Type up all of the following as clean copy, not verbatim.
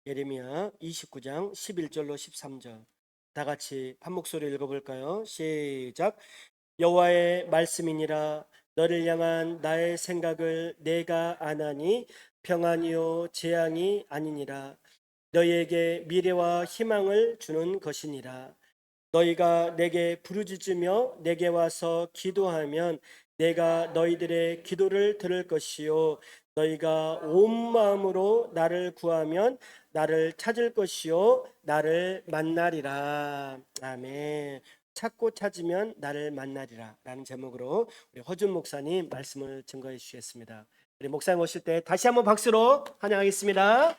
예레미야 29장 11절로 13절. 다 같이 한 목소리 읽어볼까요? 시작. 여호와의 말씀이니라. 너를 향한 나의 생각을 내가 아나니 평안이요 재앙이 아니니라. 너희에게 미래와 희망을 주는 것이니라. 너희가 내게 부르짖으며 내게 와서 기도하면 내가 너희들의 기도를 들을 것이요 너희가 온 마음으로 나를 구하면 나를 찾을 것이요 나를 만나리라. 아멘. 찾고 찾으면 나를 만나리라 라는 제목으로 우리 허준 목사님 말씀을 증거해 주시겠습니다. 우리 목사님 오실 때 다시 한번 박수로 환영하겠습니다.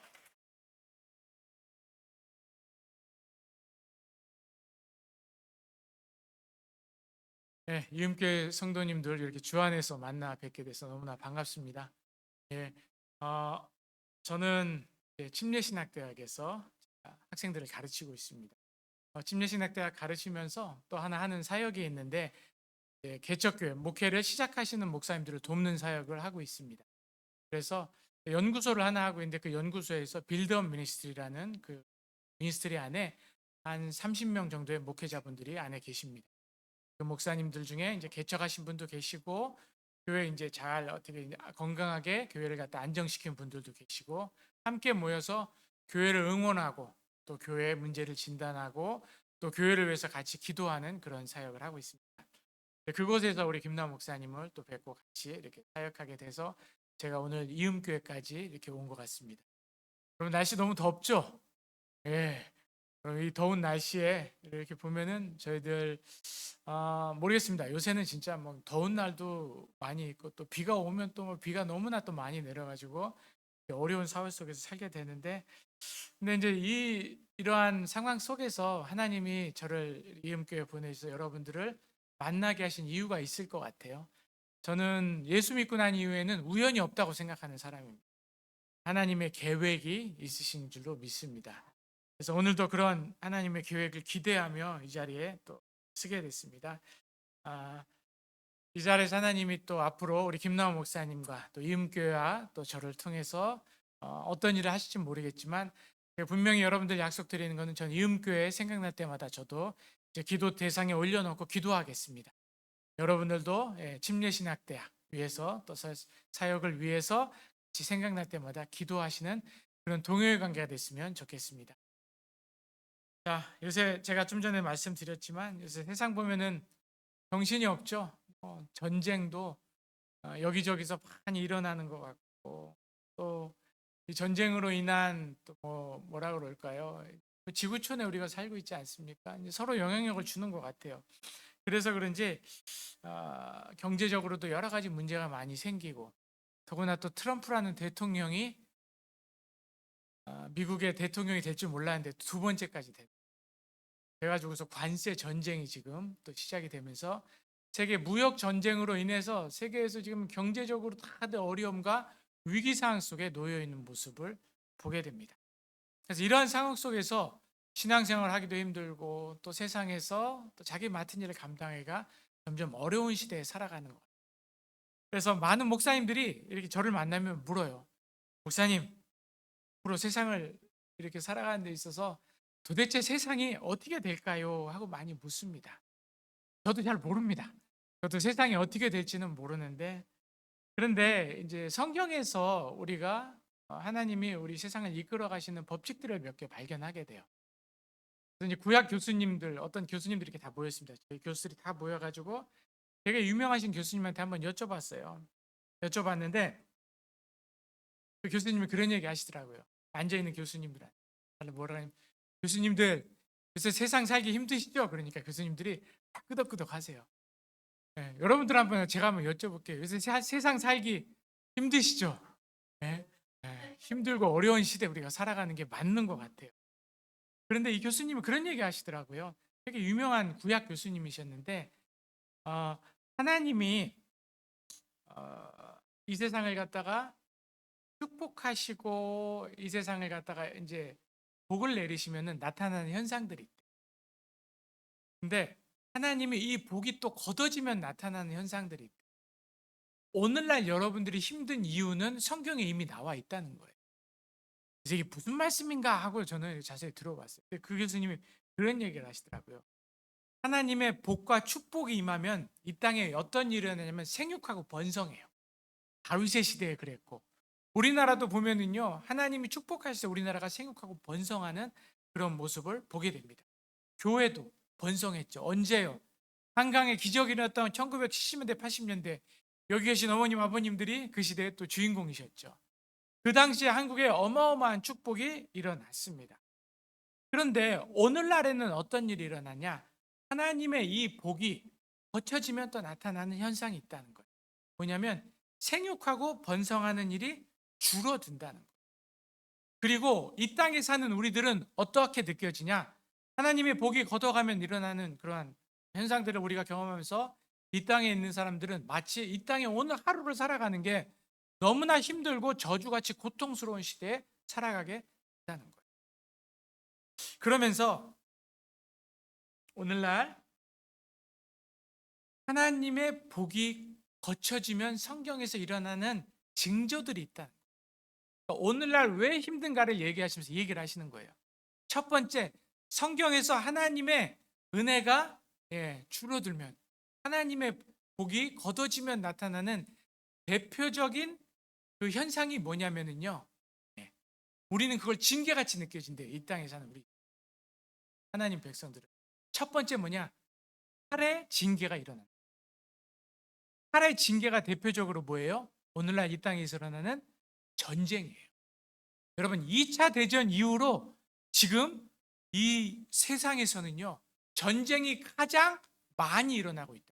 예, 이음교회 성도님들 이렇게 주 안에서 만나 뵙게 돼서 너무나 반갑습니다. 예, 어, 저는 침례신학대학에서 학생들을 가르치고 있습니다. 침례신학대학 가르치면서 또 하나 하는 사역이 있는데 개척교회 목회를 시작하시는 목사님들을 돕는 사역을 하고 있습니다. 그래서 연구소를 하나 하고 있는데 그 연구소에서 빌드업 미니스트리라는 그 미니스트리 안에 한 30명 정도의 목회자분들이 안에 계십니다. 그 목사님들 중에 이제 개척하신 분도 계시고 교회 이제 잘 어떻게 건강하게 교회를 갖다 안정시킨 분들도 계시고 함께 모여서 교회를 응원하고 또 교회의 문제를 진단하고 또 교회를 위해서 같이 기도하는 그런 사역을 하고 있습니다. 그곳에서 우리 김남 목사님을 또 뵙고 같이 이렇게 사역하게 돼서 제가 오늘 이음교회까지 이렇게 온 것 같습니다. 그럼 날씨 너무 덥죠? 예. 이 더운 날씨에 이렇게 보면은 저희들 모르겠습니다. 요새는 진짜 뭐 더운 날도 많이 있고 또 비가 오면 또 뭐 비가 너무나 또 많이 내려가지고 어려운 사회 속에서 살게 되는데, 근데 이제 이러한 상황 속에서 하나님이 저를 이음교회 보내셔서 여러분들을 만나게 하신 이유가 있을 것 같아요. 저는 예수 믿고 난 이후에는 우연이 없다고 생각하는 사람입니다. 하나님의 계획이 있으신 줄로 믿습니다. 그래서 오늘도 그런 하나님의 계획을 기대하며 이 자리에 또 서게 됐습니다. 이 자리에서 하나님이 또 앞으로 우리 김나원 목사님과 또 이음교회와 또 저를 통해서 어떤 일을 하실지 모르겠지만 분명히 여러분들 약속드리는 것은 전 이음교회 생각날 때마다 저도 이제 기도 대상에 올려놓고 기도하겠습니다. 여러분들도 침례신학대학 위해서 또 사역을 위해서 같이 생각날 때마다 기도하시는 그런 동요의 관계가 됐으면 좋겠습니다. 자, 요새 제가 좀 전에 말씀드렸지만 요새 세상 보면은 정신이 없죠. 전쟁도 여기저기서 많이 일어나는 것 같고 또 이 전쟁으로 인한 또 뭐라 그럴까요? 지구촌에 우리가 살고 있지 않습니까? 이제 서로 영향력을 주는 것 같아요. 그래서 그런지 경제적으로도 여러 가지 문제가 많이 생기고 더구나 또 트럼프라는 대통령이 미국의 대통령이 될 줄 몰랐는데 두 번째까지 됐. 그래가지고서 관세 전쟁이 지금 또 시작이 되면서 세계 무역 전쟁으로 인해서 세계에서 지금 경제적으로 다들 어려움과 위기 상황 속에 놓여 있는 모습을 보게 됩니다. 그래서 이러한 상황 속에서 신앙생활 하기도 힘들고 또 세상에서 또 자기 맡은 일을 감당하기가 점점 어려운 시대에 살아가는 거예요. 그래서 많은 목사님들이 이렇게 저를 만나면 물어요. 목사님, 앞으로 세상을 이렇게 살아가는 데 있어서 도대체 세상이 어떻게 될까요? 하고 많이 묻습니다. 저도 잘 모릅니다. 저도 세상이 어떻게 될지는 모르는데, 그런데 이제 성경에서 우리가 하나님이 우리 세상을 이끌어 가시는 법칙들을 몇 개 발견하게 돼요. 그래서 이제 구약 교수님들, 어떤 교수님들이 이렇게 다 모였습니다. 저희 교수들이 다 모여가지고 되게 유명하신 교수님한테 한번 여쭤봤어요. 여쭤봤는데 그 교수님이 그런 얘기 하시더라고요. 앉아있는 교수님들한테 뭐라 하냐면, 교수님들 요새 세상 살기 힘드시죠? 그러니까 교수님들이 다 끄덕끄덕 하세요. 여러분들 한번 제가 한번 여쭤볼게요. 요새 세상 살기 힘드시죠? 예? 힘들고 어려운 시대 우리가 살아가는 게 맞는 것 같아요. 그런데 이 교수님은 그런 얘기 하시더라고요. 되게 유명한 구약 교수님이셨는데 하나님이 이 세상을 갖다가 축복하시고 이 세상을 갖다가 이제 복을 내리시면은 나타나는 현상들이 있대. 근데 하나님이 이 복이 또 걷어지면 나타나는 현상들이 있대. 오늘날 여러분들이 힘든 이유는 성경에 이미 나와 있다는 거예요. 그래서 이게 무슨 말씀인가 하고 저는 자세히 들어봤어요. 근데 그 교수님이 그런 얘기를 하시더라고요. 하나님의 복과 축복이 임하면 이 땅에 어떤 일이 일어나냐면 생육하고 번성해요. 다윗의 시대에 그랬고, 우리나라도 보면은요, 하나님이 축복하실 때 우리나라가 생육하고 번성하는 그런 모습을 보게 됩니다. 교회도 번성했죠. 언제요? 한강에 기적이 일어났던 1970년대, 80년대, 여기 계신 어머님, 아버님들이 그 시대의 또 주인공이셨죠. 그 당시에 한국에 어마어마한 축복이 일어났습니다. 그런데 오늘날에는 어떤 일이 일어나냐? 하나님의 이 복이 거쳐지면 또 나타나는 현상이 있다는 거예요. 뭐냐면 생육하고 번성하는 일이 줄어든다는 거예요. 그리고 이 땅에 사는 우리들은 어떻게 느껴지냐? 하나님의 복이 걷어가면 일어나는 그러한 현상들을 우리가 경험하면서 이 땅에 있는 사람들은 마치 이 땅에 오늘 하루를 살아가는 게 너무나 힘들고 저주같이 고통스러운 시대에 살아가게 된다는 거예요. 그러면서 오늘날 하나님의 복이 거쳐지면 성경에서 일어나는 징조들이 있다. 오늘날 왜 힘든가를 얘기하시면서 얘기를 하시는 거예요. 첫 번째, 성경에서 하나님의 은혜가 줄어들면, 하나님의 복이 걷어지면 나타나는 대표적인 그 현상이 뭐냐면은요, 우리는 그걸 징계같이 느껴진대요. 이 땅에 사는 우리 하나님 백성들은. 첫 번째 뭐냐? 칼의 징계가 일어난다. 칼의 징계가 대표적으로 뭐예요? 오늘날 이 땅에서 일어나는 전쟁이에요. 여러분, 2차 대전 이후로 지금 이 세상에서는요, 전쟁이 가장 많이 일어나고 있다.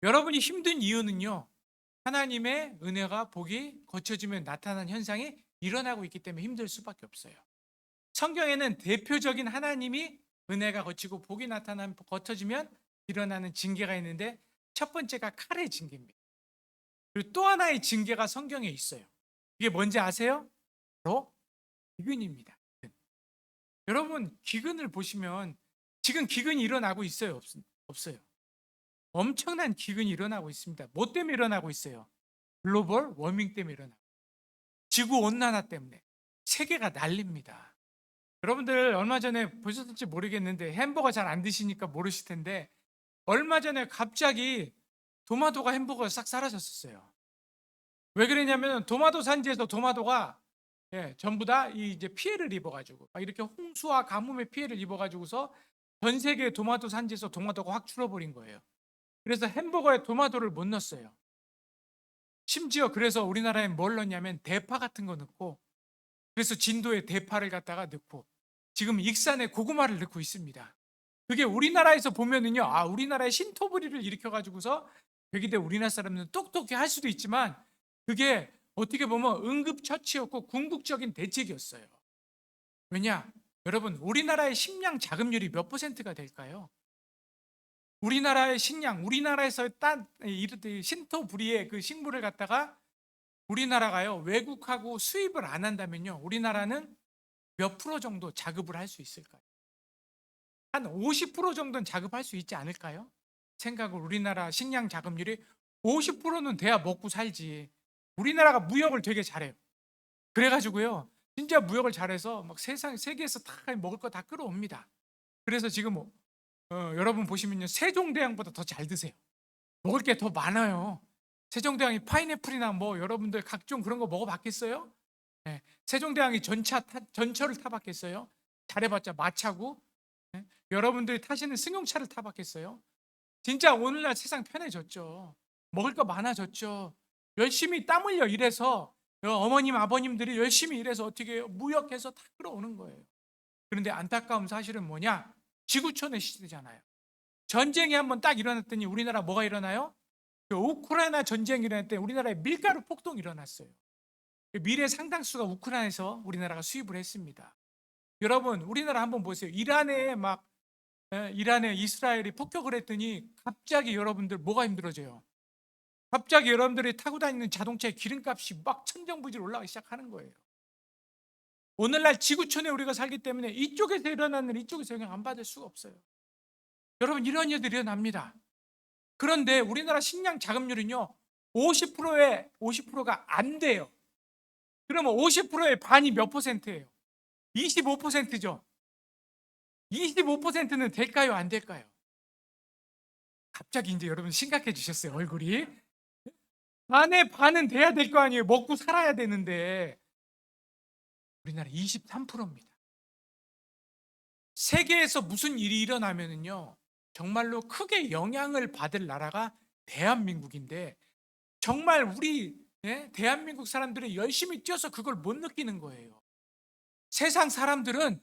여러분이 힘든 이유는요, 하나님의 은혜가 복이 거쳐지면 나타나는 현상이 일어나고 있기 때문에 힘들 수밖에 없어요. 성경에는 대표적인 하나님이 은혜가 거치고 복이 나타나면 거쳐지면 일어나는 징계가 있는데, 첫 번째가 칼의 징계입니다. 그리고 또 하나의 징계가 성경에 있어요. 이게 뭔지 아세요? 바로 기근입니다. 여러분, 기근을 보시면 지금 기근이 일어나고 있어요? 없어요? 엄청난 기근이 일어나고 있습니다. 뭐 때문에 일어나고 있어요? 글로벌 워밍 때문에 일어나고, 지구 온난화 때문에 세계가 난립니다. 여러분들 얼마 전에 보셨을지 모르겠는데, 햄버거 잘 안 드시니까 모르실 텐데, 얼마 전에 갑자기 도마도가 햄버거가 싹 사라졌었어요. 왜 그러냐면 도마도 산지에서 도마도가 전부 다 이제 피해를 입어가지고, 막 이렇게 홍수와 가뭄의 피해를 입어가지고서 전 세계 도마도 산지에서 도마도가 확 줄어버린 거예요. 그래서 햄버거에 도마도를 못 넣었어요. 심지어 그래서 우리나라에 뭘 넣냐면 대파 같은 거 넣고, 그래서 진도에 대파를 갖다가 넣고, 지금 익산에 고구마를 넣고 있습니다. 그게 우리나라에서 보면은요, 우리나라의 신토부리를 일으켜가지고서 되기대 우리나라 사람들은 똑똑히 할 수도 있지만, 그게 어떻게 보면 응급처치였고 궁극적인 대책이었어요. 왜냐? 여러분, 우리나라의 식량 자급률이 몇 퍼센트가 될까요? 우리나라의 식량, 우리나라에서 딴 신토부리의 그 식물을 갖다가 우리나라가요, 외국하고 수입을 안 한다면요, 우리나라는 몇 프로 정도 자급을 할 수 있을까요? 한 50% 정도는 자급할 수 있지 않을까요? 생각을, 우리나라 식량 자급률이 50%는 돼야 먹고 살지. 우리나라가 무역을 되게 잘해요. 그래가지고요, 진짜 무역을 잘해서 막 세계에서 다 먹을 거 다 끌어옵니다. 그래서 지금 여러분 보시면요, 세종대왕보다 더 잘 드세요. 먹을 게 더 많아요. 세종대왕이 파인애플이나 뭐 여러분들 각종 그런 거 먹어봤겠어요? 네. 세종대왕이 전철을 타봤겠어요? 잘해봤자 마차고. 네. 여러분들이 타시는 승용차를 타봤겠어요? 진짜 오늘날 세상 편해졌죠. 먹을 거 많아졌죠. 열심히 땀 흘려 일해서, 어머님 아버님들이 열심히 일해서 어떻게 해요? 무역해서 다 끌어오는 거예요. 그런데 안타까운 사실은 뭐냐? 지구촌의 시대잖아요. 전쟁이 한번 딱 일어났더니 우리나라 뭐가 일어나요? 그 우크라이나 전쟁이 일어날 때 우리나라에 밀가루 폭동이 일어났어요. 밀의 상당수가 우크라이나에서 우리나라가 수입을 했습니다. 여러분, 우리나라 한번 보세요. 이란에 이스라엘이 폭격을 했더니 갑자기 여러분들 뭐가 힘들어져요? 갑자기 여러분들이 타고 다니는 자동차의 기름값이 막 천정부지로 올라가기 시작하는 거예요. 오늘날 지구촌에 우리가 살기 때문에 이쪽에서 일어나는 이쪽에서 영향 안 받을 수가 없어요. 여러분, 이런 일들이 일어납니다. 그런데 우리나라 식량 자급률은요, 50%가 안 돼요. 그러면 50%의 반이 몇 퍼센트예요? 25%죠. 25%는 될까요? 안 될까요? 갑자기 이제 여러분 심각해지셨어요, 얼굴이. 반의 반은 돼야 될 거 아니에요. 먹고 살아야 되는데. 우리나라 23%입니다. 세계에서 무슨 일이 일어나면은요, 정말로 크게 영향을 받을 나라가 대한민국인데, 정말 우리 대한민국 사람들이 열심히 뛰어서 그걸 못 느끼는 거예요. 세상 사람들은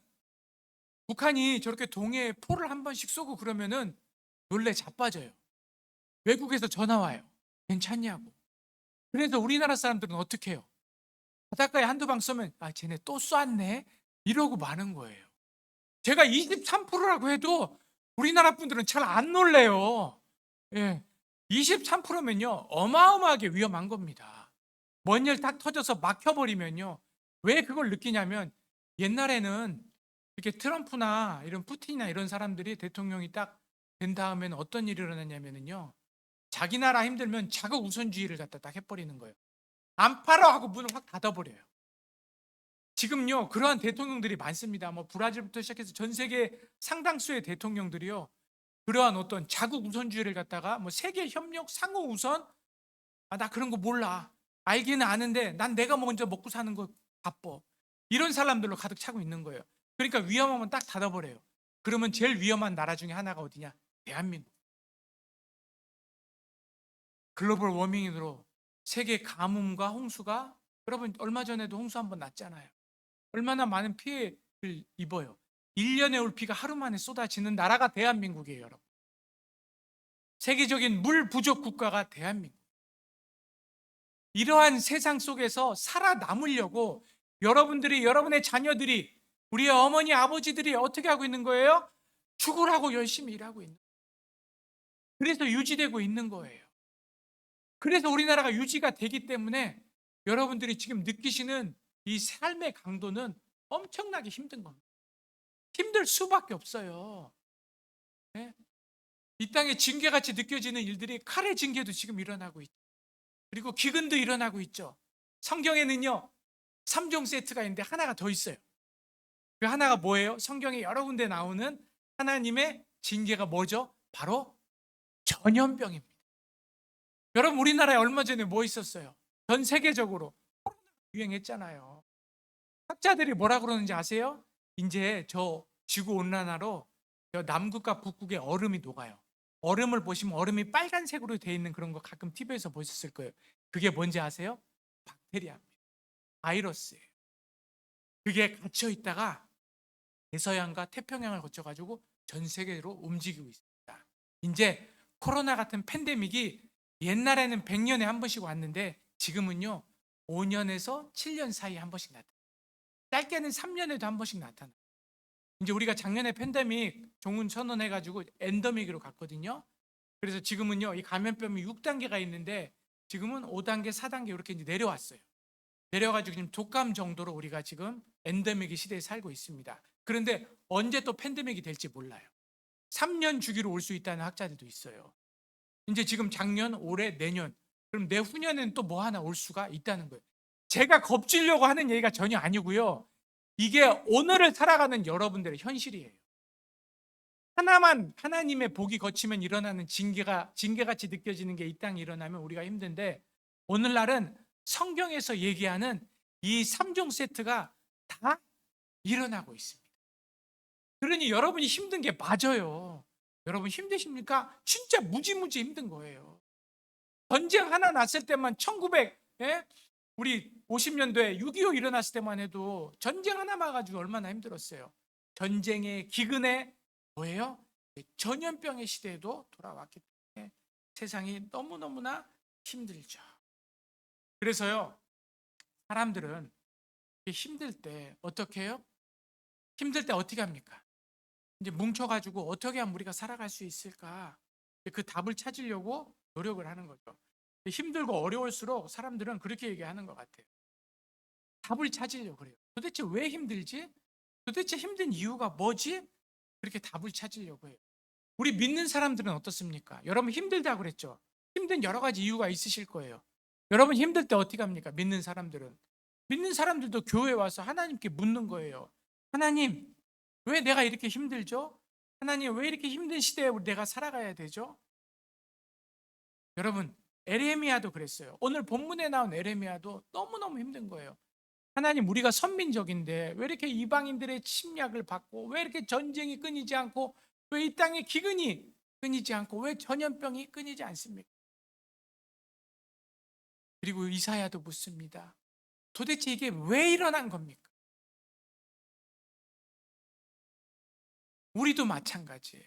북한이 저렇게 동해에 포를 한 번씩 쏘고 그러면은 놀래 자빠져요. 외국에서 전화 와요. 괜찮냐고. 그래서 우리나라 사람들은 어떻게 해요? 바닷가에 한두 방 쏘면 쟤네 또 쐈네? 이러고 마는 거예요. 제가 23%라고 해도 우리나라 분들은 잘 안 놀래요. 예. 23%면요, 어마어마하게 위험한 겁니다. 먼 일 딱 터져서 막혀버리면요. 왜 그걸 느끼냐면, 옛날에는 이렇게 트럼프나 이런 푸틴이나 이런 사람들이 대통령이 딱 된 다음에는 어떤 일이 일어났냐면요, 자기 나라 힘들면 자국 우선주의를 갖다 딱 해버리는 거예요. 안 팔아 하고 문을 확 닫아버려요. 지금요, 그러한 대통령들이 많습니다. 뭐 브라질부터 시작해서 전 세계 상당수의 대통령들이요, 그러한 어떤 자국 우선주의를 갖다가 뭐 세계 협력 상호 우선, 나 그런 거 몰라. 알기는 아는데 난 내가 먼저 먹고 사는 거 바빠. 이런 사람들로 가득 차고 있는 거예요. 그러니까 위험하면 딱 닫아버려요. 그러면 제일 위험한 나라 중에 하나가 어디냐? 대한민국. 글로벌 워밍으로 세계 가뭄과 홍수가, 여러분 얼마 전에도 홍수 한번 났잖아요. 얼마나 많은 피해를 입어요. 1년에 올 비가 하루 만에 쏟아지는 나라가 대한민국이에요, 여러분. 세계적인 물 부족 국가가 대한민국. 이러한 세상 속에서 살아남으려고 여러분들이, 여러분의 자녀들이, 우리의 어머니 아버지들이 어떻게 하고 있는 거예요? 죽으라고 열심히 일하고 있는 거예요. 그래서 유지되고 있는 거예요. 그래서 우리나라가 유지가 되기 때문에 여러분들이 지금 느끼시는 이 삶의 강도는 엄청나게 힘든 겁니다. 힘들 수밖에 없어요. 네? 이 땅에 징계같이 느껴지는 일들이, 칼의 징계도 지금 일어나고 있죠. 그리고 기근도 일어나고 있죠. 성경에는요, 3종 세트가 있는데 하나가 더 있어요. 그 하나가 뭐예요? 성경에 여러 군데 나오는 하나님의 징계가 뭐죠? 바로 전염병입니다. 여러분, 우리나라에 얼마 전에 뭐 있었어요? 전 세계적으로 코로나 유행했잖아요. 학자들이 뭐라 그러는지 아세요? 이제 저 지구 온난화로 남극과 북극의 얼음이 녹아요. 얼음을 보시면 얼음이 빨간색으로 되어 있는 그런 거 가끔 TV에서 보셨을 거예요. 그게 뭔지 아세요? 박테리아입니다. 바이러스예요. 그게 갇혀 있다가 대서양과 태평양을 거쳐가지고 전 세계로 움직이고 있습니다. 이제 코로나 같은 팬데믹이 옛날에는 100년에 한 번씩 왔는데 지금은요, 5년에서 7년 사이에 한 번씩 나타나요. 짧게는 3년에도 한 번씩 나타나요. 이제 우리가 작년에 팬데믹 종은 선언해가지고 엔더믹으로 갔거든요. 그래서 지금은요, 이 감염병이 6단계가 있는데 지금은 5단계, 4단계 이렇게 이제 내려왔어요. 내려가지고 지금 독감 정도로 우리가 지금 엔데믹의 시대에 살고 있습니다. 그런데 언제 또 팬데믹이 될지 몰라요. 3년 주기로 올 수 있다는 학자들도 있어요. 이제 지금 작년, 올해, 내년, 그럼 내후년에는 또 뭐 하나 올 수가 있다는 거예요. 제가 겁주려고 하는 얘기가 전혀 아니고요. 이게 오늘을 살아가는 여러분들의 현실이에요. 하나만, 하나님의 복이 거치면 일어나는 징계같이 느껴지는 게 이 땅에 일어나면 우리가 힘든데, 오늘날은 성경에서 얘기하는 이 3종 세트가 다 일어나고 있습니다. 그러니 여러분이 힘든 게 맞아요. 여러분 힘드십니까? 진짜 무지무지 힘든 거예요. 전쟁 하나 났을 때만 1900, 우리 50년도에 6.25 일어났을 때만 해도 전쟁 하나만 가지고 얼마나 힘들었어요. 전쟁의 기근에 뭐예요? 전염병의 시대에도 돌아왔기 때문에 세상이 너무너무나 힘들죠. 그래서요, 사람들은 힘들 때 어떻게 해요? 힘들 때 어떻게 합니까? 이제 뭉쳐가지고 어떻게 하면 우리가 살아갈 수 있을까? 그 답을 찾으려고 노력을 하는 거죠. 힘들고 어려울수록 사람들은 그렇게 얘기하는 것 같아요. 답을 찾으려고 그래요. 도대체 왜 힘들지? 도대체 힘든 이유가 뭐지? 그렇게 답을 찾으려고 해요. 우리 믿는 사람들은 어떻습니까? 여러분 힘들다고 그랬죠? 힘든 여러 가지 이유가 있으실 거예요. 여러분 힘들 때 어떻게 합니까? 믿는 사람들은 믿는 사람들도 교회에 와서 하나님께 묻는 거예요. 하나님, 왜 내가 이렇게 힘들죠? 하나님, 왜 이렇게 힘든 시대에 내가 살아가야 되죠? 여러분, 에레미야도 그랬어요. 오늘 본문에 나온 에레미야도 너무너무 힘든 거예요. 하나님, 우리가 선민족인데 왜 이렇게 이방인들의 침략을 받고, 왜 이렇게 전쟁이 끊이지 않고, 왜 이 땅의 기근이 끊이지 않고, 왜 전염병이 끊이지 않습니까? 그리고 이사야도 묻습니다. 도대체 이게 왜 일어난 겁니까? 우리도 마찬가지예요.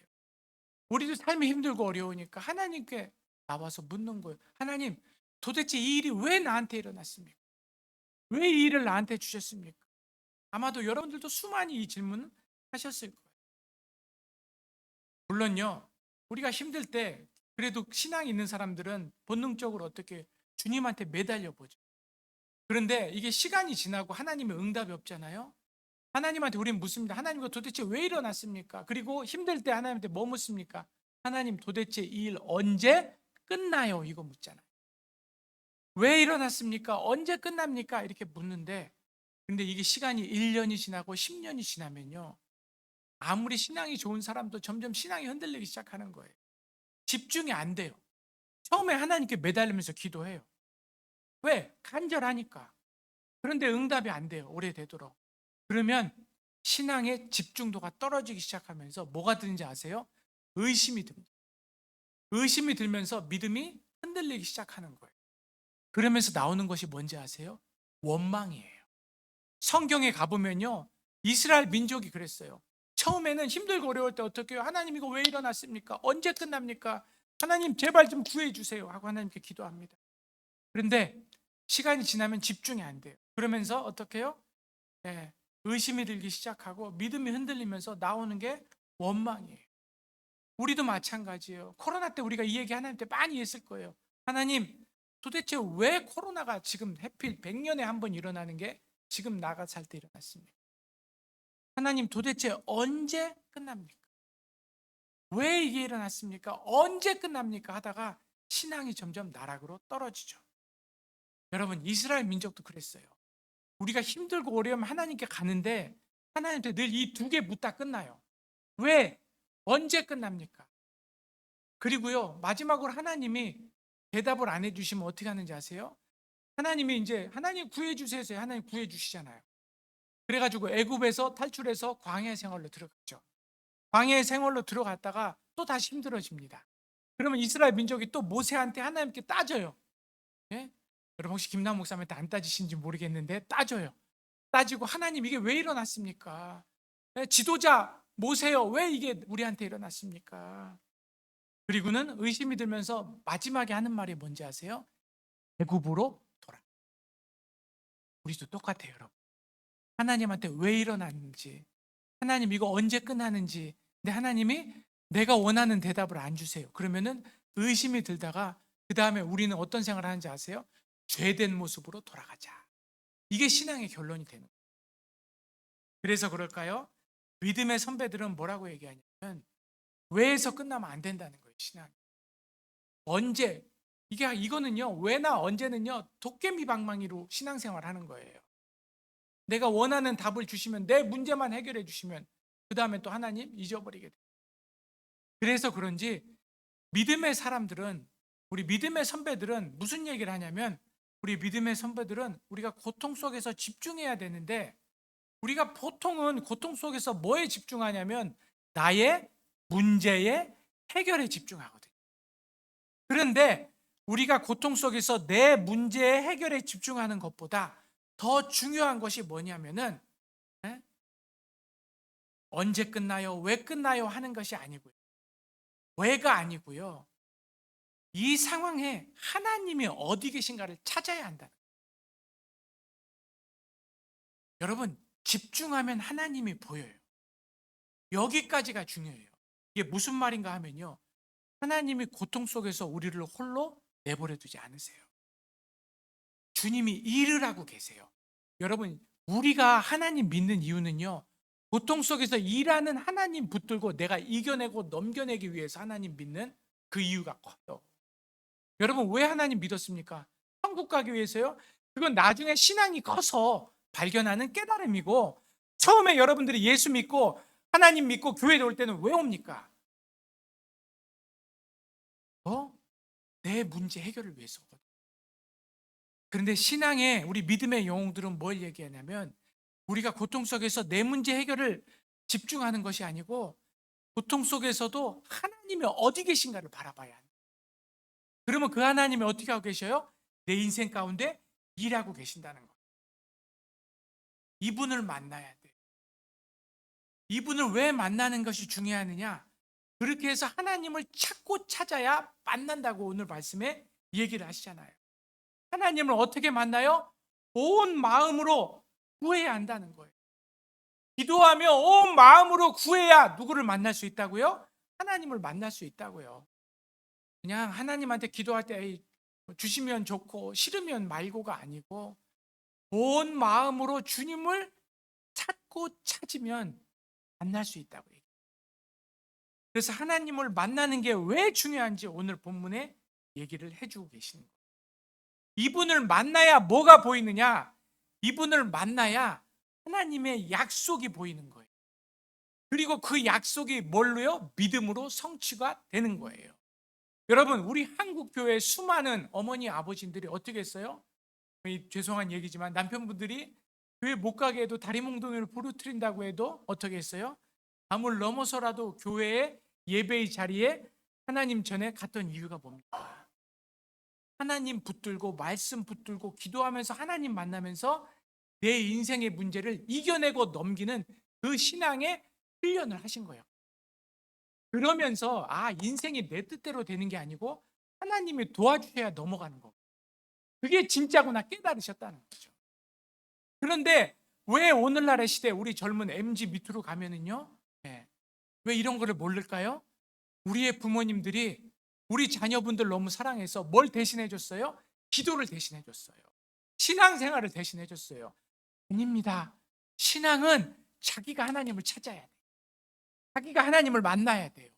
우리도 삶이 힘들고 어려우니까 하나님께 나와서 묻는 거예요. 하나님, 도대체 이 일이 왜 나한테 일어났습니까? 왜 이 일을 나한테 주셨습니까? 아마도 여러분들도 수많이 이 질문을 하셨을 거예요. 물론요, 우리가 힘들 때 그래도 신앙이 있는 사람들은 본능적으로 어떻게 주님한테 매달려 보죠. 그런데 이게 시간이 지나고 하나님의 응답이 없잖아요. 하나님한테 우리는 묻습니다. 하나님, 이거 도대체 왜 일어났습니까? 그리고 힘들 때 하나님한테 뭐 묻습니까? 하나님, 도대체 이 일 언제 끝나요? 이거 묻잖아요. 왜 일어났습니까? 언제 끝납니까? 이렇게 묻는데, 근데 이게 시간이 1년이 지나고 10년이 지나면요, 아무리 신앙이 좋은 사람도 점점 신앙이 흔들리기 시작하는 거예요. 집중이 안 돼요. 처음에 하나님께 매달리면서 기도해요. 왜? 간절하니까. 그런데 응답이 안 돼요. 오래되도록. 그러면 신앙의 집중도가 떨어지기 시작하면서 뭐가 드는지 아세요? 의심이 듭니다. 의심이 들면서 믿음이 흔들리기 시작하는 거예요. 그러면서 나오는 것이 뭔지 아세요? 원망이에요. 성경에 가보면요, 이스라엘 민족이 그랬어요. 처음에는 힘들고 어려울 때 어떻게 해요? 하나님, 이거 왜 일어났습니까? 언제 끝납니까? 하나님, 제발 좀 구해 주세요 하고 하나님께 기도합니다. 그런데 시간이 지나면 집중이 안 돼요. 그러면서 어떻게 해요? 네, 의심이 들기 시작하고 믿음이 흔들리면서 나오는 게 원망이에요. 우리도 마찬가지예요. 코로나 때 우리가 이 얘기 하나님께 많이 했을 거예요. 하나님, 도대체 왜 코로나가 지금 해필 100년에 한 번 일어나는 게 지금 나가 살 때 일어났습니까? 하나님, 도대체 언제 끝납니까? 왜 이게 일어났습니까? 언제 끝납니까? 하다가 신앙이 점점 나락으로 떨어지죠. 여러분, 이스라엘 민족도 그랬어요. 우리가 힘들고 어려우면 하나님께 가는데 하나님한테 늘 이 두 개 묻다 끝나요. 왜? 언제 끝납니까? 그리고요, 마지막으로 하나님이 대답을 안 해주시면 어떻게 하는지 아세요? 하나님이 이제 하나님 구해주세요 해서 하나님 구해주시잖아요. 그래가지고 애굽에서 탈출해서 광야 생활로 들어갔죠. 광야 생활로 들어갔다가 또 다시 힘들어집니다. 그러면 이스라엘 민족이 또 모세한테 하나님께 따져요. 예? 여러분, 혹시 김남 목사님한테 안 따지신지 모르겠는데 따져요. 따지고, 하나님, 이게 왜 일어났습니까? 예, 지도자 모세요, 왜 이게 우리한테 일어났습니까? 그리고는 의심이 들면서 마지막에 하는 말이 뭔지 아세요? 애굽으로 돌아. 우리도 똑같아요, 여러분. 하나님한테 왜 일어났는지, 하나님 이거 언제 끝나는지, 근데 하나님이 내가 원하는 대답을 안 주세요. 그러면은 의심이 들다가 그 다음에 우리는 어떤 생각을 하는지 아세요? 죄된 모습으로 돌아가자. 이게 신앙의 결론이 되는 거예요. 그래서 그럴까요? 믿음의 선배들은 뭐라고 얘기하냐면, 왜에서 끝나면 안 된다는 거예요, 신앙이. 언제, 이거는요, 왜나 언제는요, 도깨비 방망이로 신앙생활 하는 거예요. 내가 원하는 답을 주시면, 내 문제만 해결해 주시면 그 다음에 또 하나님 잊어버리게 돼요. 그래서 그런지 믿음의 사람들은, 우리 믿음의 선배들은 무슨 얘기를 하냐면, 우리 믿음의 선배들은 우리가 고통 속에서 집중해야 되는데, 우리가 보통은 고통 속에서 뭐에 집중하냐면 나의 문제의 해결에 집중하거든요. 그런데 우리가 고통 속에서 내 문제의 해결에 집중하는 것보다 더 중요한 것이 뭐냐면은, 예? 언제 끝나요? 왜 끝나요? 하는 것이 아니고요. 왜가 아니고요. 이 상황에 하나님이 어디 계신가를 찾아야 한다. 여러분, 집중하면 하나님이 보여요. 여기까지가 중요해요. 이게 무슨 말인가 하면요, 하나님이 고통 속에서 우리를 홀로 내버려 두지 않으세요. 주님이 일을 하고 계세요. 여러분, 우리가 하나님 믿는 이유는요, 고통 속에서 일하는 하나님 붙들고 내가 이겨내고 넘겨내기 위해서 하나님 믿는 그 이유가 커요. 여러분, 왜 하나님 믿었습니까? 천국 가기 위해서요? 그건 나중에 신앙이 커서 발견하는 깨달음이고, 처음에 여러분들이 예수 믿고 하나님 믿고 교회에 올 때는 왜 옵니까? 내 문제 해결을 위해서 오거든요. 그런데 신앙의 우리 믿음의 영웅들은 뭘 얘기하냐면, 우리가 고통 속에서 내 문제 해결을 집중하는 것이 아니고 고통 속에서도 하나님이 어디 계신가를 바라봐야 합니다. 그러면 그 하나님이 어떻게 하고 계셔요? 내 인생 가운데 일하고 계신다는 거예요. 이분을 만나야 돼. 이분을 왜 만나는 것이 중요하느냐? 그렇게 해서 하나님을 찾고 찾아야 만난다고 오늘 말씀에 얘기를 하시잖아요. 하나님을 어떻게 만나요? 온 마음으로 구해야 한다는 거예요. 기도하며 온 마음으로 구해야 누구를 만날 수 있다고요? 하나님을 만날 수 있다고요. 그냥 하나님한테 기도할 때 에이, 주시면 좋고 싫으면 말고가 아니고 온 마음으로 주님을 찾고 찾으면 만날 수 있다고 얘기해요. 그래서 하나님을 만나는 게 왜 중요한지 오늘 본문에 얘기를 해주고 계시는 거예요. 이분을 만나야 뭐가 보이느냐? 이분을 만나야 하나님의 약속이 보이는 거예요. 그리고 그 약속이 뭘로요? 믿음으로 성취가 되는 거예요. 여러분, 우리 한국 교회 수많은 어머니 아버지들이 어떻게 했어요? 죄송한 얘기지만 남편분들이 교회 못 가게 해도 다리몽둥이를 부르트린다고 해도 어떻게 했어요? 밤을 넘어서라도 교회의 예배의 자리에 하나님 전에 갔던 이유가 뭡니까? 하나님 붙들고 말씀 붙들고 기도하면서 하나님 만나면서 내 인생의 문제를 이겨내고 넘기는 그 신앙의 훈련을 하신 거예요. 그러면서 인생이 내 뜻대로 되는 게 아니고 하나님이 도와주셔야 넘어가는 거. 그게 진짜구나 깨달으셨다는 거죠. 그런데 왜 오늘날의 시대 우리 젊은 MZ 밑으로 가면은요, 왜 이런 거를 모를까요? 우리의 부모님들이 우리 자녀분들 너무 사랑해서 뭘 대신해 줬어요? 기도를 대신해 줬어요. 신앙생활을 대신해 줬어요. 아닙니다. 신앙은 자기가 하나님을 찾아야 돼요. 자기가 하나님을 만나야 돼요.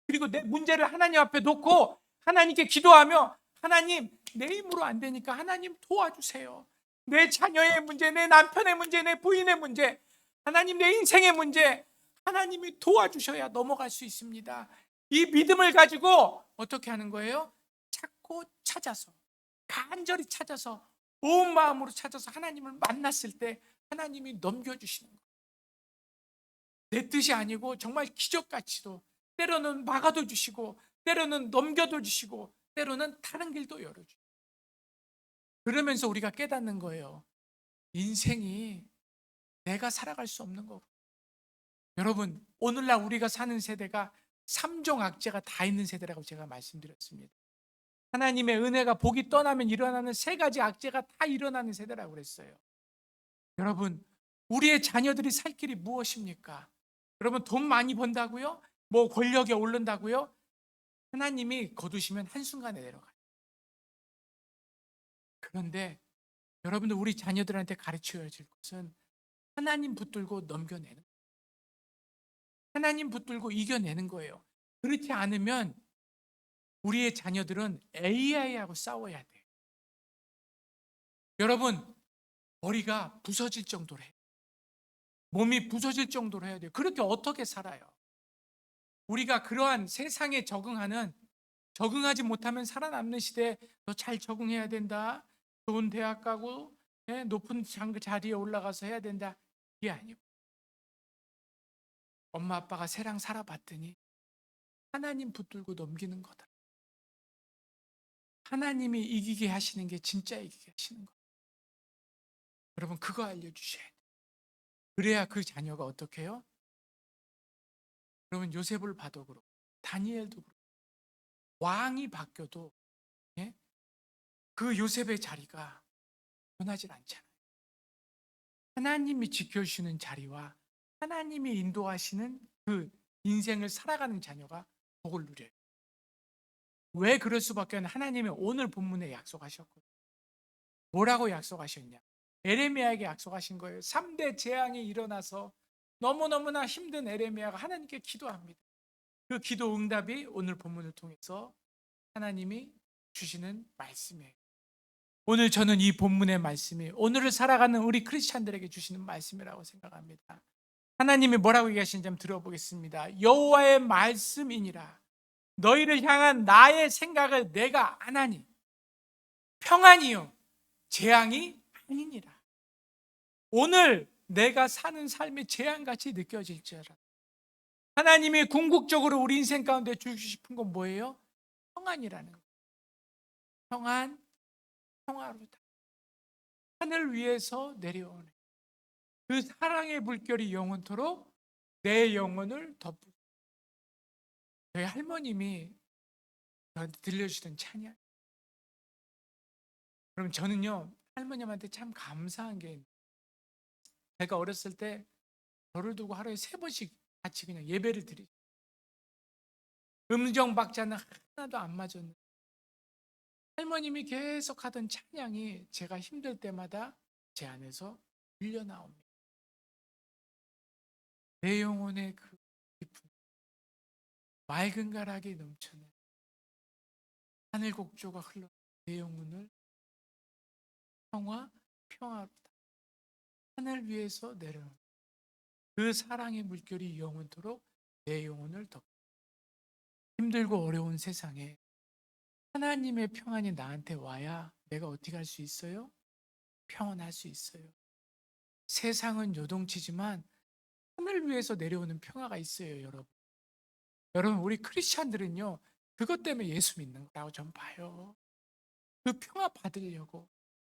그리고 내 문제를 하나님 앞에 놓고 하나님께 기도하며 하나님, 내 힘으로 안 되니까 하나님 도와주세요. 내 자녀의 문제, 내 남편의 문제, 내 부인의 문제, 하나님 내 인생의 문제, 하나님이 도와주셔야 넘어갈 수 있습니다. 이 믿음을 가지고 어떻게 하는 거예요? 찾고 찾아서, 간절히 찾아서, 온 마음으로 찾아서 하나님을 만났을 때 하나님이 넘겨주시는 거예요. 내 뜻이 아니고 정말 기적같이도 때로는 막아도 주시고 때로는 넘겨도 주시고 때로는 다른 길도 열어주시고, 그러면서 우리가 깨닫는 거예요. 인생이 내가 살아갈 수 없는 거고. 여러분, 오늘날 우리가 사는 세대가 3종 악재가 다 있는 세대라고 제가 말씀드렸습니다. 하나님의 은혜가 복이 떠나면 일어나는 3가지 악재가 다 일어나는 세대라고 그랬어요. 여러분, 우리의 자녀들이 살 길이 무엇입니까? 여러분, 돈 많이 번다고요? 뭐 권력에 오른다고요? 하나님이 거두시면 한순간에 내려가요. 그런데 여러분들, 우리 자녀들한테 가르쳐야 될 것은 하나님 붙들고 넘겨내는 거예요. 하나님 붙들고 이겨내는 거예요. 그렇지 않으면 우리의 자녀들은 AI하고 싸워야 돼요. 여러분, 머리가 부서질 정도로 해요. 몸이 부서질 정도로 해야 돼요. 그렇게 어떻게 살아요? 우리가 그러한 세상에 적응하지 못하면 살아남는 시대에 너 잘 적응해야 된다. 좋은 대학 가고 높은 자리에 올라가서 해야 된다. 이게 아니고, 엄마 아빠가 세상 살아봤더니 하나님 붙들고 넘기는 거다. 하나님이 이기게 하시는 게 진짜 이기게 하시는 거예요. 여러분, 그거 알려주셔야 돼요. 그래야 그 자녀가 어떻게 해요? 여러분, 요셉을 봐도 그렇고 다니엘도 그렇고 왕이 바뀌어도 그 요셉의 자리가 변하질 않잖아요. 하나님이 지켜주시는 자리와 하나님이 인도하시는 그 인생을 살아가는 자녀가 복을 누려요. 왜 그럴 수밖에 없냐? 하나님이 오늘 본문에 약속하셨거든요. 뭐라고 약속하셨냐? 에레미야에게 약속하신 거예요. 3대 재앙이 일어나서 너무너무나 힘든 에레미야가 하나님께 기도합니다. 그 기도 응답이 오늘 본문을 통해서 하나님이 주시는 말씀이에요. 오늘 저는 이 본문의 말씀이 오늘을 살아가는 우리 크리스찬들에게 주시는 말씀이라고 생각합니다. 하나님이 뭐라고 얘기하시는지 한번 들어보겠습니다. 여호와의 말씀이니라. 너희를 향한 나의 생각을 내가 아나니 평안이요 재앙이 아니니라. 오늘 내가 사는 삶이 재앙같이 느껴질지어라. 하나님이 궁극적으로 우리 인생 가운데 주시고 싶은 건 뭐예요? 평안이라는 거예요. 평안, 평화로다. 하늘 위에서 내려오는 그 사랑의 물결이 영원토록 내 영혼을 덮고. 저희 할머님이 저한테 들려주시던 찬양. 그럼 저는요 할머님한테 참 감사한 게, 제가 어렸을 때 저를 두고 하루에 3번씩 같이 그냥 예배를 드리. 음정 박자는 하나도 안 맞았는데 할머님이 계속 하던 찬양이 제가 힘들 때마다 제 안에서 밀려 나옵니다. 내 영혼의 그 깊은 맑은 가락이 넘쳐는 하늘 곡조가 흘러 내 영혼을 평화롭다. 하늘 위에서 내려오는 그 사랑의 물결이 영원토록 내 영혼을 덮고. 힘들고 어려운 세상에 하나님의 평안이 나한테 와야 내가 어떻게 할 수 있어요? 평안할 수 있어요. 세상은 요동치지만 하늘 위에서 내려오는 평화가 있어요, 여러분. 여러분, 우리 크리스찬들은요 그것 때문에 예수 믿는 거라고 전 봐요. 그 평화 받으려고,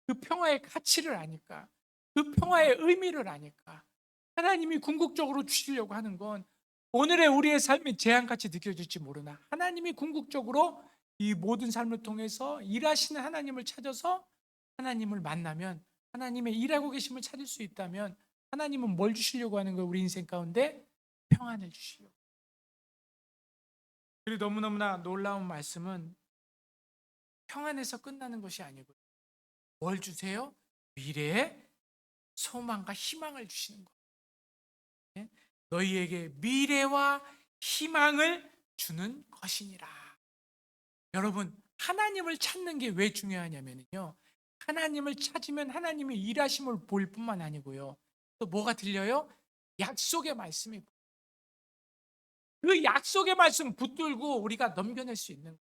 그 평화의 가치를 아니까, 그 평화의 의미를 아니까 하나님이 궁극적으로 주시려고 하는 건 오늘의 우리의 삶이 재앙같이 느껴질지 모르나 하나님이 궁극적으로 이 모든 삶을 통해서 일하시는 하나님을 찾아서 하나님을 만나면, 하나님의 일하고 계심을 찾을 수 있다면 하나님은 뭘 주시려고 하는 거예요? 우리 인생 가운데 평안을 주시려고. 그리고 너무너무나 놀라운 말씀은 평안에서 끝나는 것이 아니고 뭘 주세요? 미래의 소망과 희망을 주시는 거예요. 너희에게 미래와 희망을 주는 것이니라. 여러분, 하나님을 찾는 게 왜 중요하냐면요, 하나님을 찾으면 하나님의 일하심을 볼 뿐만 아니고요, 또 뭐가 들려요? 약속의 말씀이. 그 약속의 말씀 붙들고 우리가 넘겨낼 수 있는,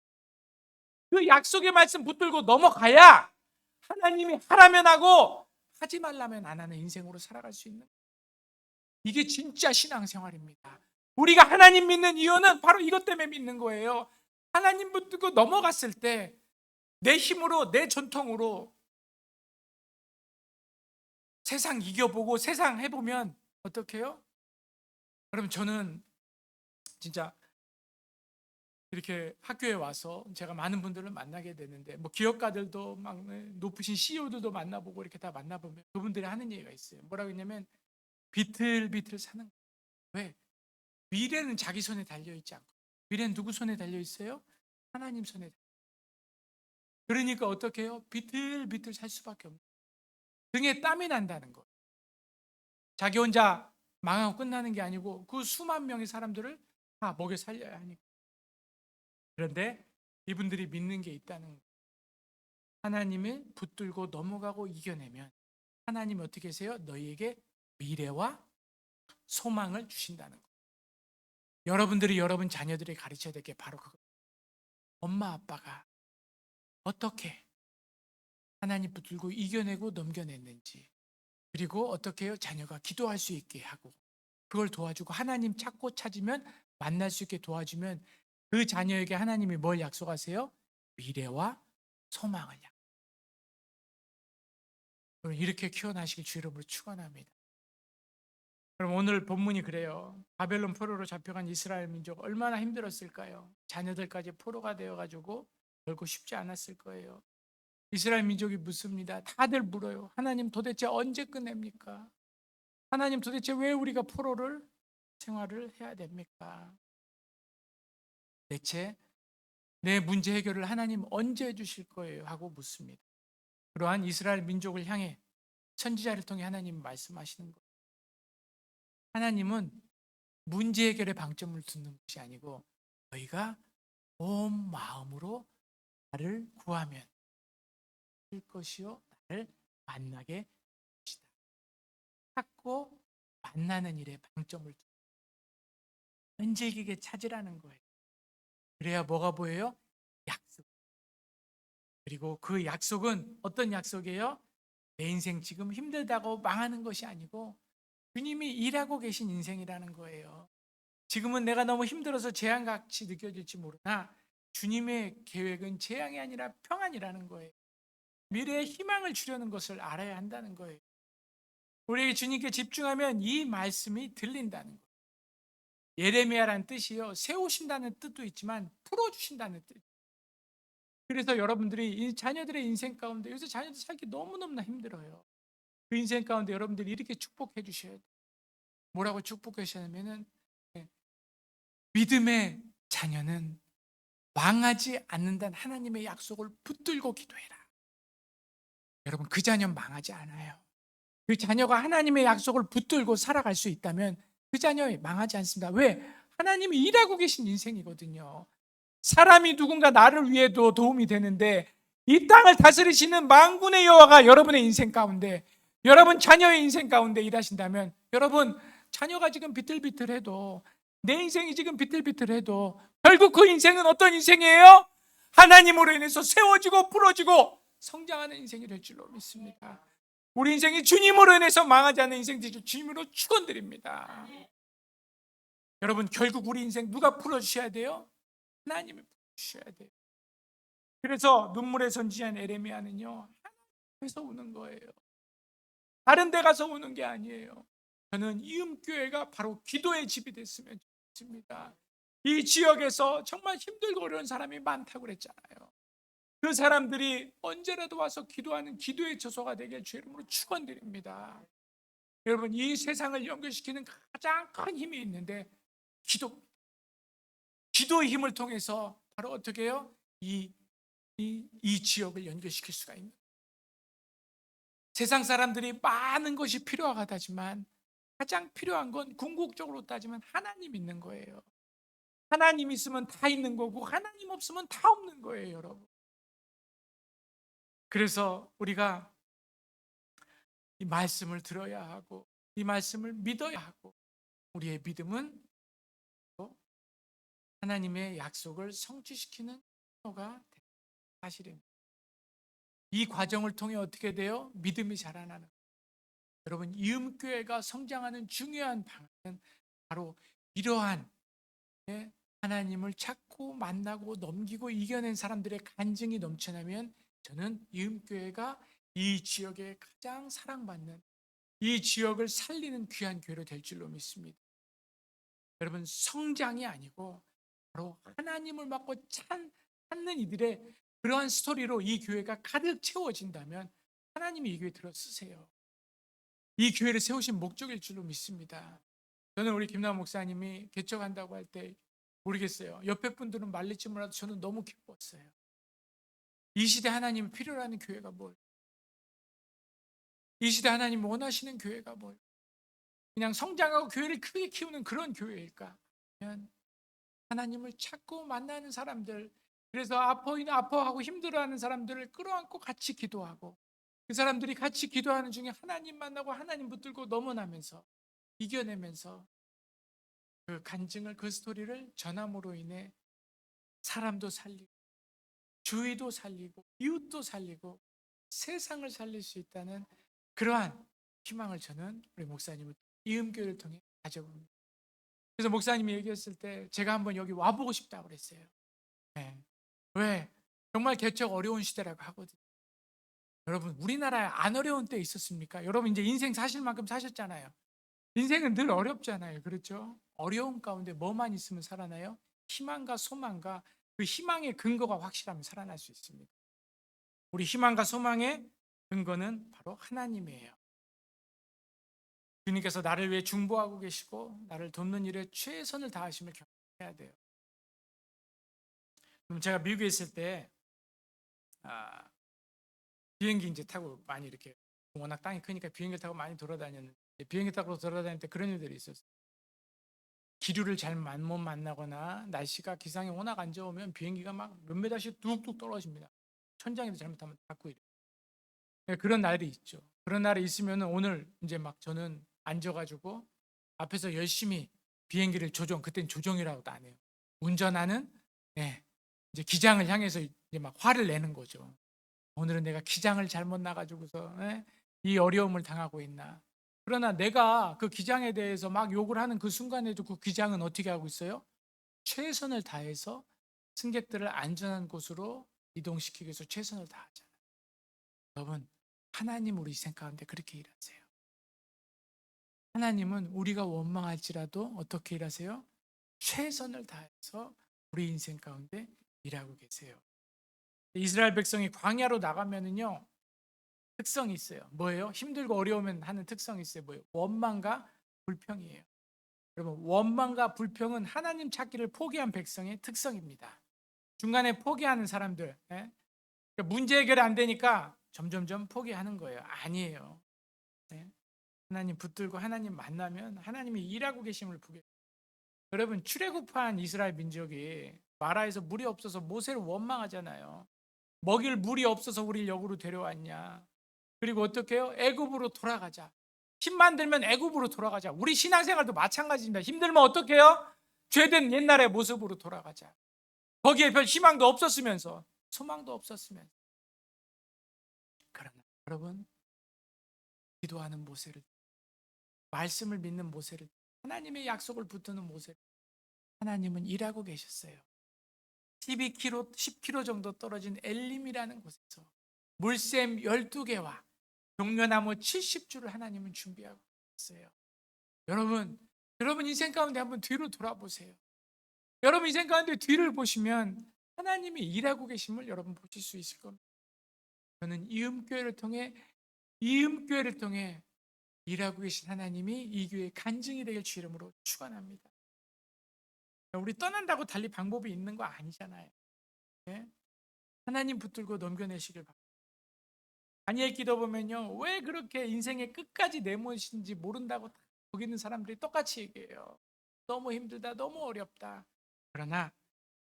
그 약속의 말씀 붙들고 넘어가야 하나님이 하라면 하고 하지 말라면 안 하는 인생으로 살아갈 수 있는, 이게 진짜 신앙생활입니다. 우리가 하나님 믿는 이유는 바로 이것 때문에 믿는 거예요. 하나님 붙들고 넘어갔을 때 내 힘으로, 내 전통으로 세상 이겨보고 세상 해보면 어떻게 해요? 그럼 저는 진짜 이렇게 학교에 와서 제가 많은 분들을 만나게 되는데, 뭐 기업가들도 막 높으신 CEO들도 만나보고 이렇게 다 만나보면 그분들이 하는 얘기가 있어요. 뭐라고 했냐면 비틀비틀 사는 거예요. 왜? 미래는 자기 손에 달려있지 않고, 미래는 누구 손에 달려있어요? 하나님 손에. 그러니까 어떻게 해요? 비틀비틀 살 수밖에 없는, 등에 땀이 난다는 거. 자기 혼자 망하고 끝나는 게 아니고 그 수만 명의 사람들을 다 먹여 살려야 하니까. 그런데 이분들이 믿는 게 있다는 거예요. 하나님을 붙들고 넘어가고 이겨내면 하나님이 어떻게 하세요? 너희에게 미래와 소망을 주신다는 거예요. 여러분들이 여러분 자녀들에게 가르쳐야 될 게 바로 그거. 엄마 아빠가 어떻게 하나님 붙들고 이겨내고 넘겨냈는지, 그리고 어떻게 해요? 자녀가 기도할 수 있게 하고 그걸 도와주고 하나님 찾고 찾으면 만날 수 있게 도와주면 그 자녀에게 하나님이 뭘 약속하세요? 미래와 소망을 약속. 이렇게 키워나시길 주 이름으로 축원합니다. 그럼 오늘 본문이 그래요. 바벨론 포로로 잡혀간 이스라엘 민족 얼마나 힘들었을까요? 자녀들까지 포로가 되어가지고 결국 쉽지 않았을 거예요. 이스라엘 민족이 묻습니다. 다들 물어요. 하나님 도대체 언제 끝냅니까? 하나님 도대체 왜 우리가 포로를 생활을 해야 됩니까? 대체 내 문제 해결을 하나님 언제 해주실 거예요? 하고 묻습니다. 그러한 이스라엘 민족을 향해 선지자를 통해 하나님 말씀하시는 거예요. 하나님은 문제 해결의 방점을 두는 것이 아니고 너희가 온 마음으로 나를 구하면 것이요 나를 만나게 할 것이다. 찾고 만나는 일에 방점을 두고 끈질기게 찾으라는 거예요. 그래야 뭐가 보여요? 약속. 그리고 그 약속은 어떤 약속이에요? 내 인생 지금 힘들다고 망하는 것이 아니고 주님이 일하고 계신 인생이라는 거예요. 지금은 내가 너무 힘들어서 재앙같이 느껴질지 모르나 주님의 계획은 재앙이 아니라 평안이라는 거예요. 미래에 희망을 주려는 것을 알아야 한다는 거예요. 우리에게 주님께 집중하면 이 말씀이 들린다는 거예요. 예레미야라는 뜻이요, 세우신다는 뜻도 있지만 풀어주신다는 뜻. 그래서 여러분들이 이 자녀들의 인생 가운데, 요새 자녀들 살기 너무너무나 힘들어요. 그 인생 가운데 여러분들이 이렇게 축복해 주셔야 돼요. 뭐라고 축복해 주시냐면은, 믿음의 자녀는 망하지 않는다는 하나님의 약속을 붙들고 기도해라. 여러분, 그 자녀는 망하지 않아요. 그 자녀가 하나님의 약속을 붙들고 살아갈 수 있다면 그 자녀 망하지 않습니다. 왜? 하나님이 일하고 계신 인생이거든요. 사람이 누군가 나를 위해도 도움이 되는데 이 땅을 다스리시는 만군의 여호와가 여러분의 인생 가운데, 여러분 자녀의 인생 가운데 일하신다면, 여러분 자녀가 지금 비틀비틀해도, 내 인생이 지금 비틀비틀해도 결국 그 인생은 어떤 인생이에요? 하나님으로 인해서 세워지고 풀어지고 성장하는 인생이 될 줄로 믿습니다. 우리 인생이 주님으로 인해서 망하지 않는 인생 되길 주님으로 축원드립니다. 여러분, 결국 우리 인생 누가 풀어주셔야 돼요? 하나님이 풀어주셔야 돼요. 그래서 눈물의 선지자인 에레미야는요, 하나님께서 우는 거예요. 다른 데 가서 우는 게 아니에요. 저는 이음교회가 바로 기도의 집이 됐으면 좋겠습니다. 이 지역에서 정말 힘들고 어려운 사람이 많다고 그랬잖아요. 그 사람들이 언제라도 와서 기도하는 기도의 처소가 되길 주의 이름으로 축원드립니다. 여러분, 이 세상을 연결시키는 가장 큰 힘이 있는데 기도의 힘을 통해서 바로 어떻게 해요? 이 지역을 연결시킬 수가 있는. 세상 사람들이 많은 것이 필요하다지만 가장 필요한 건 궁극적으로 따지면 하나님 있는 거예요. 하나님 있으면 다 있는 거고 하나님 없으면 다 없는 거예요, 여러분. 그래서 우리가 이 말씀을 들어야 하고 이 말씀을 믿어야 하고, 우리의 믿음은 하나님의 약속을 성취시키는 거가 사실입니다. 이 과정을 통해 어떻게 돼요? 믿음이 자라나는. 여러분, 이음교회가 성장하는 중요한 방안은 바로 이러한 하나님을 찾고 만나고 넘기고 이겨낸 사람들의 간증이 넘쳐나면 저는 이음교회가 이 지역에 가장 사랑받는, 이 지역을 살리는 귀한 교회로 될 줄로 믿습니다. 여러분, 성장이 아니고 바로 하나님을 맡고 찾는 이들의 그러한 스토리로 이 교회가 가득 채워진다면 하나님이 이 교회 들어 쓰세요. 이 교회를 세우신 목적일 줄로 믿습니다. 저는 우리 김남 목사님이 개척한다고 할 때 모르겠어요. 옆에 분들은 말릴지 몰라도 저는 너무 기뻤어요. 이 시대 하나님이 필요로 하는 교회가 뭘? 이 시대 하나님 원하시는 교회가 뭘? 그냥 성장하고 교회를 크게 키우는 그런 교회일까? 아니면 하나님을 찾고 만나는 사람들, 그래서 아파하고 힘들어하는 사람들을 끌어안고 같이 기도하고, 그 사람들이 같이 기도하는 중에 하나님 만나고 하나님 붙들고 넘어나면서 이겨내면서 그 간증을, 그 스토리를 전함으로 인해 사람도 살리고 주위도 살리고 이웃도 살리고 세상을 살릴 수 있다는 그러한 희망을 저는 우리 목사님을 이음교회를 통해 가져봅니다. 그래서 목사님이 얘기했을 때 제가 한번 여기 와보고 싶다고 그랬어요. 네. 왜? 정말 개척 어려운 시대라고 하거든요. 여러분, 우리나라에 안 어려운 때 있었습니까? 여러분 이제 인생 사실 만큼 사셨잖아요. 인생은 늘 어렵잖아요. 그렇죠? 어려움 가운데 뭐만 있으면 살아나요? 희망과 소망과 그 희망의 근거가 확실하면 살아날 수 있습니다. 우리 희망과 소망의 근거는 바로 하나님이에요. 주님께서 나를 위해 중보하고 계시고 나를 돕는 일에 최선을 다하심을 경험해야 돼요. 그럼 제가 미국에 있을 때 비행기 이제 타고 많이 이렇게, 워낙 땅이 크니까 비행기 타고 많이 돌아다녔는데, 비행기 타고 돌아다닐 때 그런 일들이 있었어요. 기류를 잘 못 만나거나 날씨가 기상이 워낙 안 좋으면 비행기가 막 몇 메다씩 뚝뚝 떨어집니다. 천장에도 잘못하면 닿고 이래요. 예, 그런 날이 있죠. 그런 날이 있으면 오늘 이제 막 저는 앉아가지고 앞에서 열심히 비행기를 그땐 조종이라고도 안 해요. 운전하는, 예, 이제 기장을 향해서 이제 막 화를 내는 거죠. 오늘은 내가 기장을 잘못 나가지고서, 예, 이 어려움을 당하고 있나. 그러나 내가 그 기장에 대해서 막 욕을 하는 그 순간에도 그 기장은 어떻게 하고 있어요? 최선을 다해서 승객들을 안전한 곳으로 이동시키기 위해서 최선을 다하잖아요. 여러분, 하나님 우리 인생 가운데 그렇게 일하세요. 하나님은 우리가 원망할지라도 어떻게 일하세요? 최선을 다해서 우리 인생 가운데 일하고 계세요. 이스라엘 백성이 광야로 나가면은요, 특성이 있어요. 뭐예요? 힘들고 어려우면 하는 특성이 있어요. 뭐예요? 원망과 불평이에요. 여러분, 원망과 불평은 하나님 찾기를 포기한 백성의 특성입니다. 중간에 포기하는 사람들, 예? 문제 해결이 안 되니까 점점점 포기하는 거예요. 아니에요. 예? 하나님 붙들고 하나님 만나면 하나님이 일하고 계심을 보게. 여러분, 출애굽한 이스라엘 민족이 마라에서 물이 없어서 모세를 원망하잖아요. 먹일 물이 없어서 우리를 여기로 데려왔냐. 그리고 어떻게 해요? 애굽으로 돌아가자. 힘만 들면 애굽으로 돌아가자. 우리 신앙생활도 마찬가지입니다. 힘들면 어떻게 해요? 죄된 옛날의 모습으로 돌아가자. 거기에 별 희망도 없었으면서, 소망도 없었으면서. 그러나 여러분, 기도하는 모세를, 말씀을 믿는 모세를, 하나님의 약속을 붙드는 모세를, 하나님은 일하고 계셨어요. 12km, 10km 정도 떨어진 엘림이라는 곳에서 물샘 12개와 종려나무 70주를 하나님은 준비하고 있어요. 여러분 인생 가운데 한번 뒤로 돌아보세요. 여러분 인생 가운데 뒤를 보시면 하나님이 일하고 계심을 여러분 보실 수 있을 겁니다. 저는 이음교회를 통해 일하고 계신 하나님이 이 교회의 간증이 되길 주 이름으로 축원합니다. 우리 떠난다고 달리 방법이 있는 거 아니잖아요. 네? 하나님 붙들고 넘겨내시길 바랍니다. 다니엘 기도 보면요, 왜 그렇게 인생의 끝까지 내모신지 모른다고 거기 있는 사람들이 똑같이 얘기해요. 너무 힘들다, 너무 어렵다. 그러나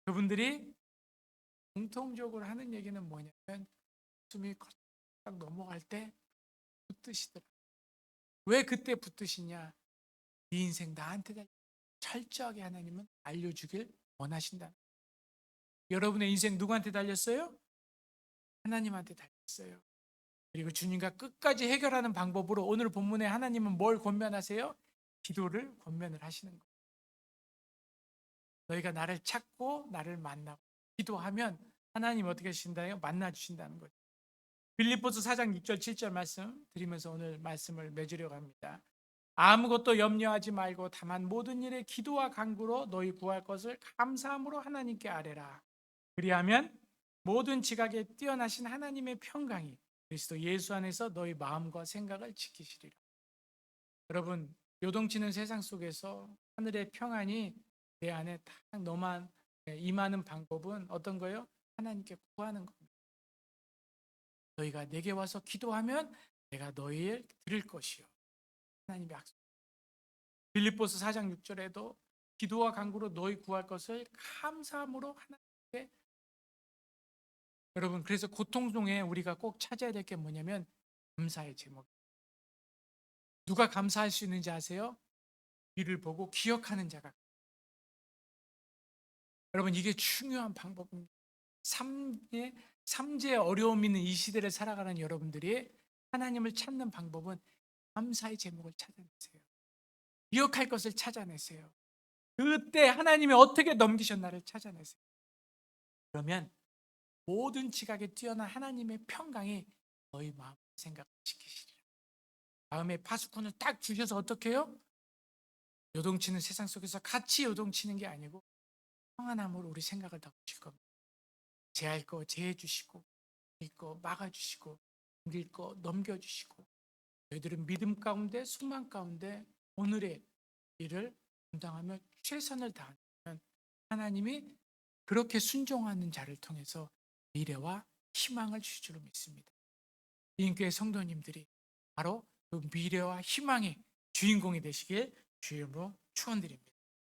그분들이 공통적으로 하는 얘기는 뭐냐면 숨이 딱 넘어갈 때 붙드시더라. 왜 그때 붙드시냐? 네 인생 나한테 달려. 철저하게 하나님은 알려주길 원하신다. 여러분의 인생 누구한테 달렸어요? 하나님한테 달렸어요. 그리고 주님과 끝까지 해결하는 방법으로 오늘 본문에 하나님은 뭘 권면하세요? 기도를 권면을 하시는 거예요. 너희가 나를 찾고 나를 만나고 기도하면 하나님 어떻게 하신다요? 만나 주신다는 거죠. 빌립보서 4장 6절 7절 말씀 드리면서 오늘 말씀을 맺으려고 합니다. 아무것도 염려하지 말고 다만 모든 일에 기도와 간구로 너희 구할 것을 감사함으로 하나님께 아뢰라. 그리하면 모든 지각에 뛰어나신 하나님의 평강이 그리스도 예수 안에서 너희 마음과 생각을 지키시리라. 여러분, 요동치는 세상 속에서 하늘의 평안이 내 안에 딱 너만 임하는 방법은 어떤 거예요? 하나님께 구하는 겁니다. 너희가 내게 와서 기도하면 내가 너희를 들을 것이요. 하나님의 약속. 빌립보서 4장 6절에도 기도와 간구로 너희 구할 것을 감사함으로 하나님께. 여러분, 그래서 고통 중에 우리가 꼭 찾아야 될 게 뭐냐면 감사의 제목. 누가 감사할 수 있는지 아세요? 이를 보고 기억하는 자가. 여러분, 이게 중요한 방법입니다. 삼재의 어려움 있는 이 시대를 살아가는 여러분들이 하나님을 찾는 방법은 감사의 제목을 찾아내세요. 기억할 것을 찾아내세요. 그때 하나님이 어떻게 넘기셨나를 찾아내세요. 그러면 모든 지각에 뛰어난 하나님의 평강이 너희 마음 생각을 지키시리라. 다음에 파수꾼을 딱 주셔서 어떻게 해요? 요동치는 세상 속에서 같이 요동치는 게 아니고 평안함으로 우리 생각을 다 보실 겁니다. 제할 거 제해 주시고, 이길 거 막아 주시고, 넘길 거 넘겨 주시고, 저희들은 믿음 가운데 소망 가운데 오늘의 일을 감당하며 최선을 다하면 하나님이 그렇게 순종하는 자를 통해서 미래와 희망을 주실 줄 믿습니다. 인교회 성도님들이 바로 그 미래와 희망의 주인공이 되시길 주님으로 축원드립니다.